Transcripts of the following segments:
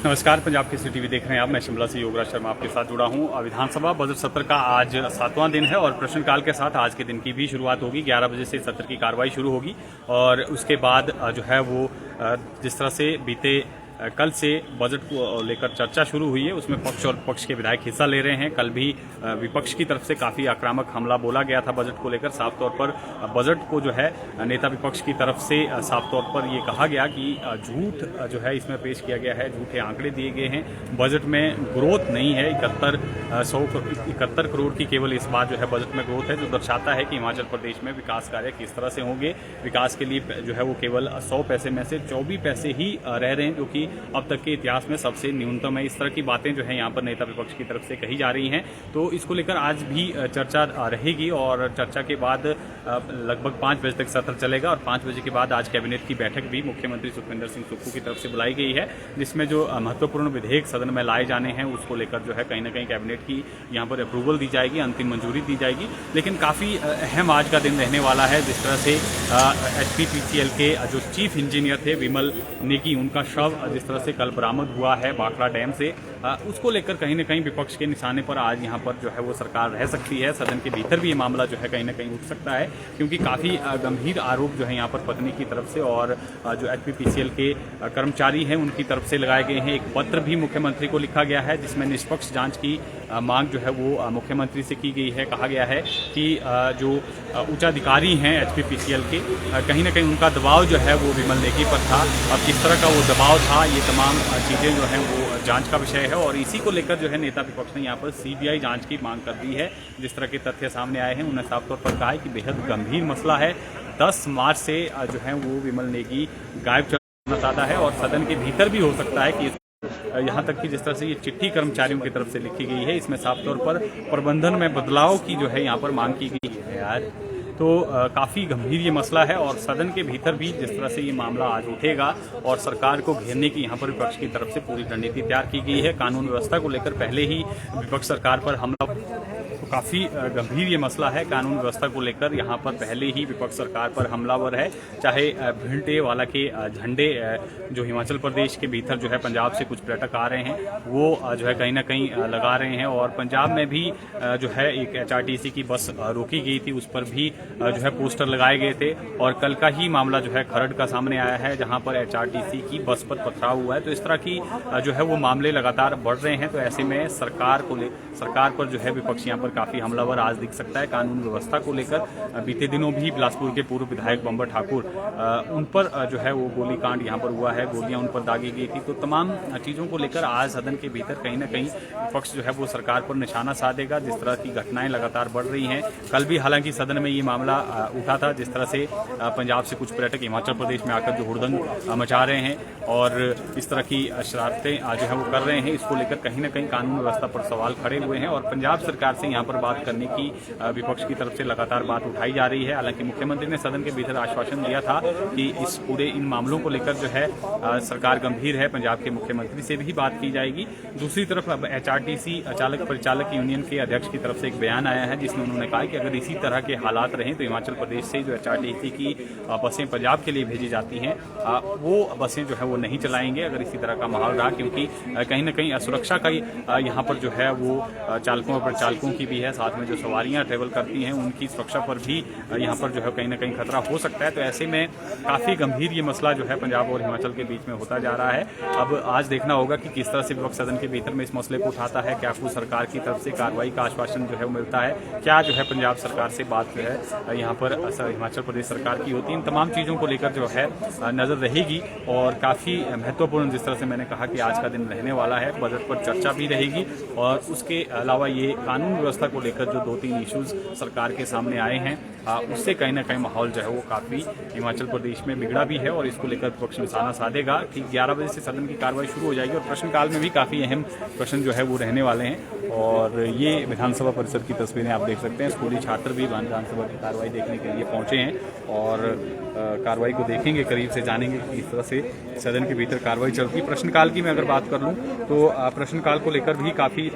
नमस्कार, पंजाब केसरी टीवी देख रहे हैं आप। मैं शिमला से योगराज शर्मा आपके साथ जुड़ा हूं। विधानसभा बजट सत्र का आज 7वां दिन है और प्रश्नकाल के साथ आज के दिन की भी शुरुआत होगी। 11 बजे से सत्र की कार्रवाई शुरू होगी और उसके बाद जो है वो जिस तरह से बीते कल से बजट को लेकर चर्चा शुरू हुई है, उसमें पक्ष और विपक्ष के विधायक हिस्सा ले रहे हैं। कल भी विपक्ष की तरफ से काफ़ी आक्रामक हमला बोला गया था बजट को लेकर। साफ तौर पर बजट को जो है नेता विपक्ष की तरफ से साफ तौर पर ये कहा गया कि झूठ जो है इसमें पेश किया गया है, झूठे आंकड़े दिए गए हैं, बजट में ग्रोथ नहीं है। 71 करोड़ की केवल इस बार जो है बजट में ग्रोथ है, जो दर्शाता है कि हिमाचल प्रदेश में विकास कार्य किस तरह से होंगे। विकास के लिए जो है वो केवल 100 पैसे में से 24 पैसे ही रह रहे हैं, जो कि अब तक के इतिहास में सबसे न्यूनतम है। इस तरह की बातें जो है यहाँ पर नेता विपक्ष की तरफ से कही जा रही हैं, तो इसको लेकर आज भी चर्चा रहेगी और चर्चा के बाद लगभग 5 बजे तक सत्र चलेगा और 5 बजे के बाद आज कैबिनेट की बैठक भी मुख्यमंत्री सुखविंदर सिंह सुक्खू की तरफ से बुलाई गई है, जिसमें जो महत्वपूर्ण विधेयक सदन में लाए जाने हैं उसको लेकर जो है कहीं ना कहीं कैबिनेट की यहाँ पर अप्रूवल दी जाएगी, अंतिम मंजूरी दी जाएगी। लेकिन काफ़ी अहम आज का दिन रहने वाला है। जिस तरह से HPPCL के जो चीफ इंजीनियर थे विमल नेगी, उनका शव जिस तरह से कल बरामद हुआ है भाखड़ा डैम से, उसको लेकर कहीं ना कहीं विपक्ष के निशाने पर आज यहाँ पर जो है वो सरकार रह सकती है। सदन के भीतर भी ये मामला जो है कहीं ना कहीं उठ सकता है, क्योंकि काफ़ी गंभीर आरोप जो है यहाँ पर पत्नी की तरफ से और जो HPPCL के कर्मचारी हैं उनकी तरफ से लगाए गए हैं। एक पत्र भी मुख्यमंत्री को लिखा गया है जिसमें निष्पक्ष जांच की मांग जो है वो मुख्यमंत्री से की गई है। कहा गया है कि जो उच्चाधिकारी हैं HPPCL के, कहीं ना कहीं उनका दबाव जो है वो विमल नेगी पर था। अब किस तरह का वो दबाव था, ये तमाम चीज़ें जो हैं वो जांच का विषय है और इसी को लेकर जो है नेता विपक्ष ने यहाँ पर CBI जांच की मांग कर दी है। जिस तरह के तथ्य सामने आए हैं उन्हें साफ तौर पर कहा है कि बेहद गंभीर मसला है। 10 मार्च से जो है वो विमल नेगी गायब करना चाहता है और सदन के भीतर भी हो सकता है कि यहाँ तक कि जिस तरह से ये चिट्ठी कर्मचारियों की तरफ से लिखी गई है, इसमें साफ तौर पर प्रबंधन में बदलाव की जो है यहाँ पर मांग की गई है यार। तो काफ़ी गंभीर ये मसला है और सदन के भीतर भी जिस तरह से ये मामला आज उठेगा और सरकार को घेरने की यहाँ पर विपक्ष की तरफ से पूरी रणनीति तैयार की गई है। कानून व्यवस्था को लेकर पहले ही विपक्ष सरकार पर हमला, तो काफ़ी गंभीर ये मसला है। कानून व्यवस्था को लेकर यहाँ पर पहले ही विपक्ष सरकार पर हमलावर है। चाहे भिंटे वाला के झंडे जो हिमाचल प्रदेश के भीतर जो है पंजाब से कुछ पर्यटक आ रहे हैं वो जो है कहीं ना कहीं लगा रहे हैं और पंजाब में भी जो है एक HRTC की बस रोकी गई थी, उस पर भी जो है पोस्टर लगाए गए थे। और कल का ही मामला जो है खरड़ का सामने आया है, जहां पर HRTC की बस पर पथराव हुआ है। तो इस तरह की जो है वो मामले लगातार बढ़ रहे हैं। तो ऐसे में सरकार पर जो है विपक्ष यहाँ पर काफी हमलावर आज दिख सकता है। कानून व्यवस्था को लेकर बीते दिनों भी बिलासपुर के पूर्व विधायक बंबर ठाकुर, उन पर जो है वो गोलीकांड यहाँ पर हुआ है, गोलियां उन पर दागी गई थी। तो तमाम चीजों को लेकर आज सदन के भीतर कहीं ना कहीं विपक्ष जो है वो सरकार पर निशाना साधेगा। जिस तरह की घटनाएं लगातार बढ़ रही हैं, कल भी हालांकि सदन में ये मामला उठा था, जिस तरह से पंजाब से कुछ पर्यटक हिमाचल प्रदेश में आकर जो हुड़दंग मचा रहे हैं और इस तरह की शरारतें जो है वो कर रहे हैं, इसको लेकर कहीं ना कहीं कानून व्यवस्था पर सवाल खड़े हुए हैं और पंजाब सरकार से यहाँ पर बात करने की विपक्ष की तरफ से लगातार बात उठाई जा रही है। हालांकि मुख्यमंत्री ने सदन के भीतर आश्वासन दिया था कि इस पूरे इन मामलों को लेकर जो है सरकार गंभीर है, पंजाब के मुख्यमंत्री से भी बात की जाएगी। दूसरी तरफ अब HRTC चालक परिचालक यूनियन के अध्यक्ष की तरफ से एक बयान आया है जिसमें उन्होंने कहा कि अगर इसी तरह के हालात रहें तो हिमाचल प्रदेश से जो HRTC की बसें पंजाब के लिए भेजी जाती हैं वो बसें जो है वो नहीं चलाएंगे अगर इसी तरह का माहौल रहा, क्योंकि कहीं ना कहीं असुरक्षा का यहाँ पर जो है वो चालकों और परिचालकों की भी है, साथ में जो सवारियाँ ट्रेवल करती हैं उनकी सुरक्षा पर भी यहाँ पर जो है कहीं ना कहीं खतरा हो सकता है। तो ऐसे में काफ़ी गंभीर ये मसला जो है पंजाब और हिमाचल के बीच में होता जा रहा है। अब आज देखना होगा कि किस तरह से विपक्ष सदन के भीतर में इस मसले को उठाता है, क्या कुछ सरकार की तरफ से कार्रवाई का आश्वासन जो है वो मिलता है, क्या जो है पंजाब सरकार से बात जो है यहाँ पर हिमाचल प्रदेश सरकार की होती है। इन तमाम चीज़ों को लेकर जो है नज़र रहेगी और काफ़ी महत्वपूर्ण, जिस तरह से मैंने कहा कि आज का दिन रहने वाला है, बजट पर चर्चा भी रहेगी और उसके अलावा ये कानून व्यवस्था को लेकर जो 2-3 इश्यूज सरकार के सामने आए हैं उससे कहीं ना कहीं माहौल जो है वो काफ़ी हिमाचल प्रदेश में बिगड़ा भी है और इसको लेकर विपक्ष निशाना साधेगा। ठीक 11 बजे से सदन की कार्रवाई शुरू हो जाएगी और प्रश्नकाल में भी काफ़ी अहम प्रश्न जो है वो रहने वाले हैं। और ये विधानसभा परिसर की तस्वीरें आप देख सकते हैं, स्कूली छात्र भी विधानसभा की कार्रवाई देखने के लिए पहुंचे हैं और कार्रवाई को देखेंगे, करीब से जानेंगे कि किस तरह से सदन के भीतर कार्रवाई चलती है। प्रश्नकाल की मैं अगर बात कर लूँ तो प्रश्नकाल को लेकर भी काफ़ी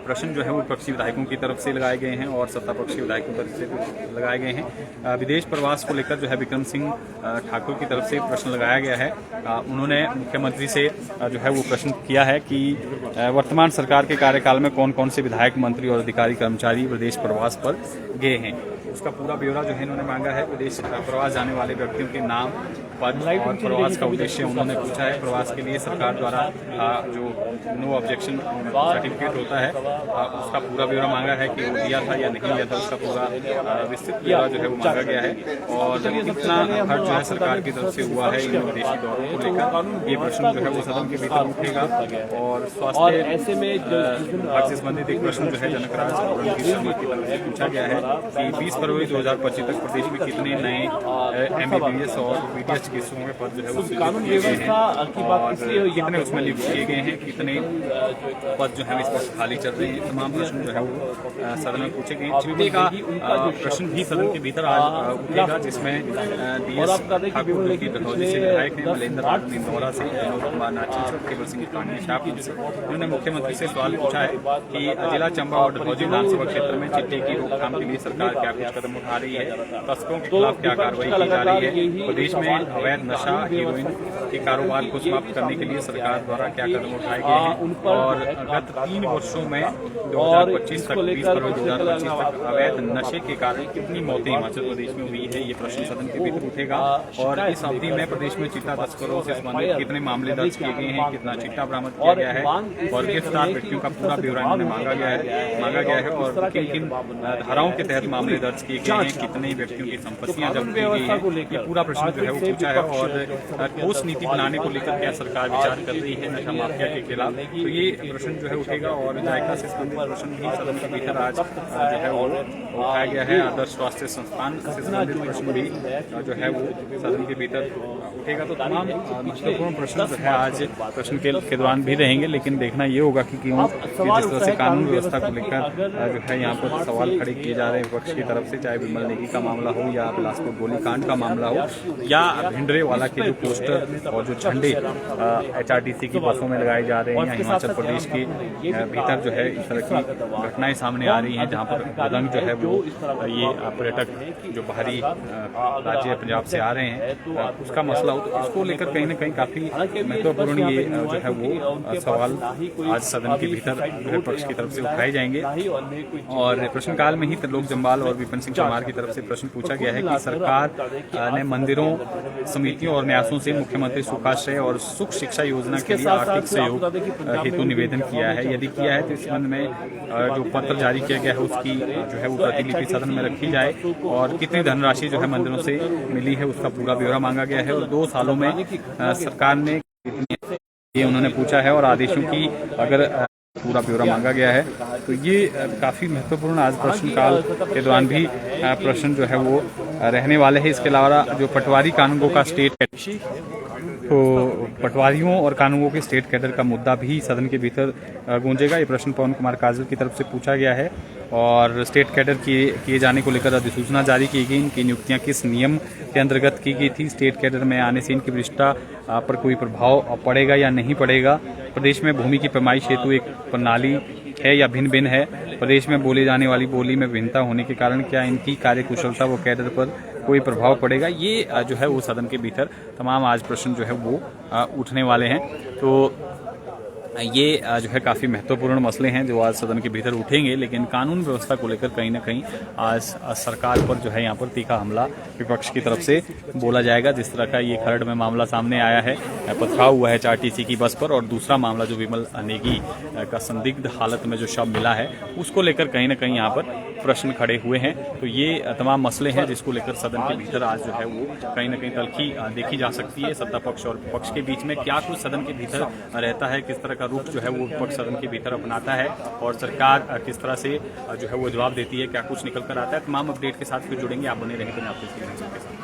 प्रश्न जो है वो विपक्षी विधायकों की तरफ से लगाए गए हैं और सत्ता पक्षी विधायकों की तरफ से लगाए गए हैं। विदेश प्रवास को लेकर जो है विक्रम सिंह ठाकुर की तरफ से प्रश्न लगाया गया है। उन्होंने मुख्यमंत्री से जो है वो प्रश्न किया है कि वर्तमान सरकार के कार्यकाल में कौन कौन से विधायक, मंत्री और अधिकारी कर्मचारी विदेश प्रवास पर गए हैं। उसका पूरा ब्यौरा जो है इन्होंने मांगा है। विदेश प्रवास जाने वाले व्यक्तियों के नाम, पद और प्रवास का उद्देश्य उन्होंने पूछा है। प्रवास के लिए सरकार द्वारा जो नो ऑब्जेक्शन सर्टिफिकेट होता है उसका पूरा ब्यौरा मांगा है कि वो दिया था या नहीं दिया था, उसका पूरा विस्तृत ब्यौरा जो है वो मांगा गया है। और कितना खर्च जो है सरकार की तरफ से हुआ है इन विदेशी दौरों को लेकर, ये प्रश्न जो है वो सदन के भीतर उठेगा। और स्वास्थ्य विभाग से संबंधित एक प्रश्न जो है जनकराज शर्मा की तरफ से पूछा गया है कि 20 फरवरी 2025 तक प्रदेश में कितने नए MBBS और BDS चिकित्सकों के पद जो है वो सृजित किए गए हैं और कितने उसमें नियुक्त किए गए हैं, कितने पद जो है इस पर खाली चल रहे हैं। तमाम प्रश्न जो है वो सदन में पूछे गए। चिट्टे का प्रश्न भी सदन के भीतर आज उठेगा, जिसमें DS ठाकुर की कटौती से विधायक हैं, मलेंद्र नाथ इंदौरा से, विनोद कुमार नाची, केवल सिंह कांडी शाहपुर से। उन्होंने मुख्यमंत्री से सवाल पूछा है कि जिला चंबा और डलहौजी विधानसभा क्षेत्र में चिट्टे की रोकथाम के लिए सरकार क्या कुछ कदम उठा रही है, तस्करों के खिलाफ क्या कार्रवाई की जा रही है, प्रदेश में अवैध नशा, हेरोइन के कारोबार को समाप्त करने के लिए सरकार द्वारा क्या कदम उठाए गए हैं, और गत 3 वर्षों में 2025 तक 20 फरवरी 2025 तक अवैध नशे के कारण कितनी मौतें हिमाचल प्रदेश में हुई है। ये प्रश्न सदन के भीतर उठेगा। और इस अवधि में प्रदेश में चिट्टा तस्करों से संबंधित कितने मामले दर्ज किए गए हैं, कितना चिट्टा बरामद किया गया है और गिरफ्तार व्यक्तियों का पूरा ब्यौरा इन्होंने मांगा गया है और किन किन धाराओं के तहत मामले दर्ज किए गए हैं, कितने व्यक्तियों की संपत्तियां जब्त की गई हैं। ये पूरा प्रश्न जो है वो पूछा है। और ठोस नीति बनाने को लेकर क्या सरकार विचार कर रही है नशा माफिया के खिलाफ, तो ये प्रश्न जो है उठेगा। और विधायिका से संबंधित प्रश्न भी सदन के भीतर आज जो है वो उठाया गया है। आदर्श स्वास्थ्य संस्थान से संबंधित प्रश्न भी जो है वो सदन के भीतर उठेगा। तो तमाम महत्वपूर्ण प्रश्न जो है आज प्रश्न के दौरान भी रहेंगे, लेकिन देखना ये होगा कि क्यों जिस तरह से कानून व्यवस्था को लेकर जो है यहाँ पर सवाल खड़े किए जा रहे हैं विपक्ष की तरफ से, चाहे विमल नेगी का मामला हो या बिलासपुर गोलीकांड का मामला हो या भिंडरे वाला के जो पोस्टर और जो झंडे HRTC की बसों में लगाए जा रहे हैं, या हिमाचल प्रदेश के भीतर जो है इस तरह की घटनाएं सामने आ रही हैं जहाँ पर पतंग जो है वो ये पर्यटक जो बाहरी राज्य पंजाब से आ रहे हैं उसका मसला हो, तो इसको लेकर कहीं ना कहीं काफी महत्वपूर्ण ये जो है वो सवाल आज सदन के भीतर विपक्ष की तरफ से उठाए जाएंगे। और प्रश्नकाल में ही त्रिलोक जम्वाल और विपिन सिंह परमार की तरफ से प्रश्न पूछा गया है कि सरकार ने मंदिरों, समितियों और न्यासों से मुख्यमंत्री सुखाश्रय और सुख शिक्षा योजना के लिए आर्थिक सहयोग हेतु निवेदन किया है। यदि किया है तो इस संबंध में जो पत्र जारी किया गया है उसकी जो है वो प्रतिलिपि सदन में रखी जाए और कितनी धनराशि जो है मंदिरों से मिली है उसका पूरा ब्यौरा मांगा गया है। और 2 सालों में सरकार ने ये उन्होंने पूछा है और आदेशों की अगर पूरा ब्यौरा मांगा गया है। तो ये काफ़ी महत्वपूर्ण आज प्रश्नकाल के दौरान भी प्रश्न जो है वो रहने वाले हैं। इसके अलावा जो पटवारी कानूनगो का स्टेट तो पटवारियों और कानूनगो के स्टेट कैडर का मुद्दा भी सदन के भीतर गूंजेगा। ये प्रश्न पवन कुमार काजल की तरफ से पूछा गया है और स्टेट कैडर किए जाने को लेकर अधिसूचना जारी की गई। इनकी नियुक्तियां किस नियम के अंतर्गत की गई थी, स्टेट कैडर में आने से इनकी वरिष्ठता पर कोई प्रभाव पड़ेगा या नहीं पड़ेगा, प्रदेश में भूमि की पैमाइश हेतु एक प्रणाली है या भिन्न भिन्न है, प्रदेश में बोली जाने वाली बोली में भिन्नता होने के कारण क्या इनकी कार्यकुशलता व कैडर पर कोई प्रभाव पड़ेगा। ये जो है वो सदन के भीतर तमाम आज प्रश्न जो है वो उठने वाले हैं। तो ये जो है काफ़ी महत्वपूर्ण मसले हैं जो आज सदन के भीतर उठेंगे, लेकिन कानून व्यवस्था को लेकर कहीं ना कहीं आज सरकार पर जो है यहाँ पर तीखा हमला विपक्ष की तरफ से बोला जाएगा। जिस तरह का ये खरड़ में मामला सामने आया है, पथराव हुआ है HRTC की बस पर, और दूसरा मामला जो विमल नेगी का संदिग्ध हालत में जो शव मिला है उसको लेकर कहीं ना कहीं यहाँ पर प्रश्न खड़े हुए हैं। तो ये तमाम मसले हैं जिसको लेकर सदन के भीतर आज जो है वो कहीं ना कहीं तल्खी देखी जा सकती है। सत्ता पक्ष और विपक्ष के बीच में क्या कुछ सदन के भीतर रहता है, किस तरह का रुख जो है वो विपक्ष सदन के भीतर अपनाता है और सरकार किस तरह से जो है वो जवाब देती है, क्या कुछ निकल कर आता है। तमाम अपडेट के साथ फिर जुड़ेंगे, आप बने रहेंगे आपके साथ।